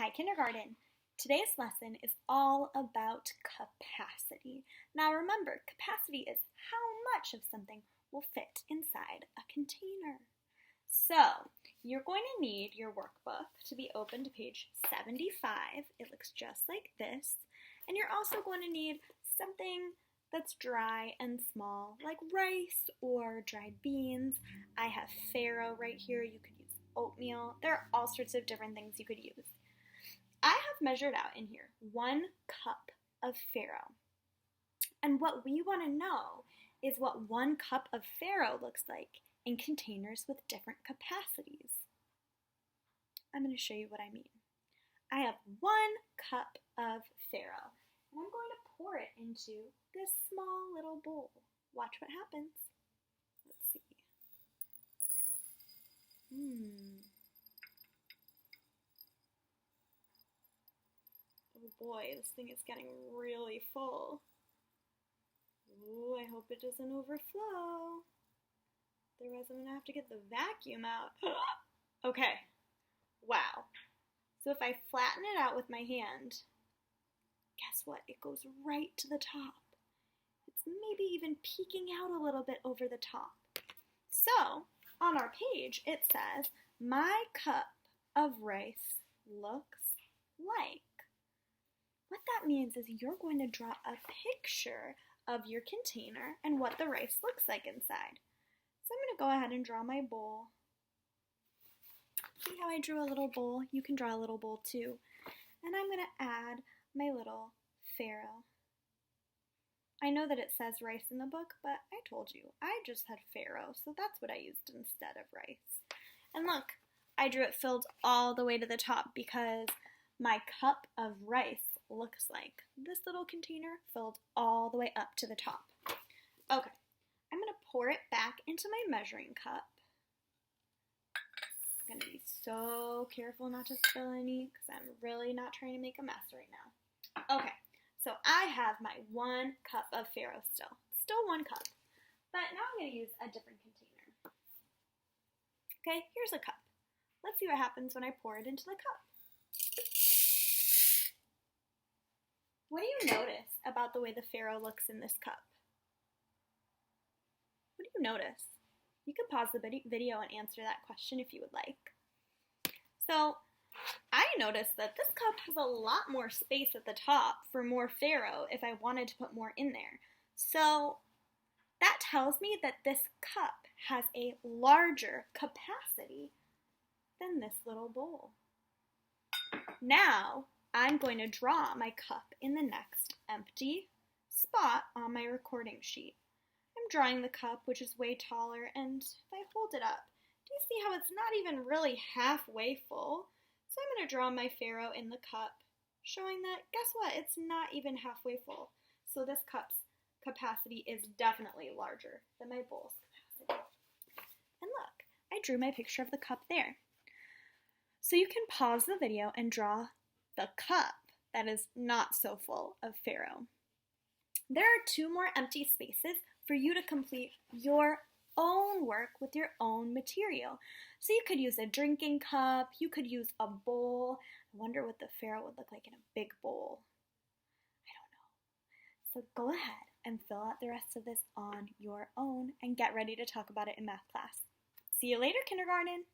Hi, kindergarten. Today's lesson is all about capacity. Now remember, capacity is how much of something will fit inside a container. So, you're going to need your workbook to be open to page 75. It looks just like this. And you're also going to need something that's dry and small, like rice or dried beans. I have farro right here. You could use oatmeal. There are all sorts of different things you could use. I have measured out in here 1 cup of farro. And what we want to know is what 1 cup of farro looks like in containers with different capacities. I'm going to show you what I mean. I have 1 cup of farro, and I'm going to pour it into this small little bowl. Watch what happens. Let's see. Oh boy, this thing is getting really full. Ooh, I hope it doesn't overflow. Otherwise I'm gonna have to get the vacuum out. Okay, wow. So if I flatten it out with my hand, guess what? It goes right to the top. It's maybe even peeking out a little bit over the top. So, on our page, it says, my cup of rice looks like. What that means is you're going to draw a picture of your container and what the rice looks like inside. So I'm going to go ahead and draw my bowl. See how I drew a little bowl? You can draw a little bowl too. And I'm going to add my little farro. I know that it says rice in the book, but I told you, I just had farro, so that's what I used instead of rice. And look, I drew it filled all the way to the top because my cup of rice looks like this little container filled all the way up to the top. Okay, I'm going to pour it back into my measuring cup. I'm going to be so careful not to spill any because I'm really not trying to make a mess right now. Okay, so I have my 1 cup of farro still 1 cup, but now I'm going to use a different container. Okay, here's a cup. Let's see what happens when I pour it into the cup. What do you notice about the way the farro looks in this cup? What do you notice? You can pause the video and answer that question if you would like. So, I noticed that this cup has a lot more space at the top for more farro if I wanted to put more in there. So, that tells me that this cup has a larger capacity than this little bowl. Now, I'm going to draw my cup in the next empty spot on my recording sheet. I'm drawing the cup, which is way taller, and if I hold it up, do you see how it's not even really halfway full? So I'm going to draw my farro in the cup, showing that, guess what, it's not even halfway full. So this cup's capacity is definitely larger than my bowl's capacity. And look, I drew my picture of the cup there. So you can pause the video and draw the cup that is not so full of farro. There are 2 more empty spaces for you to complete your own work with your own material. So you could use a drinking cup, you could use a bowl. I wonder what the farro would look like in a big bowl. I don't know. So go ahead and fill out the rest of this on your own and get ready to talk about it in math class. See you later, kindergarten!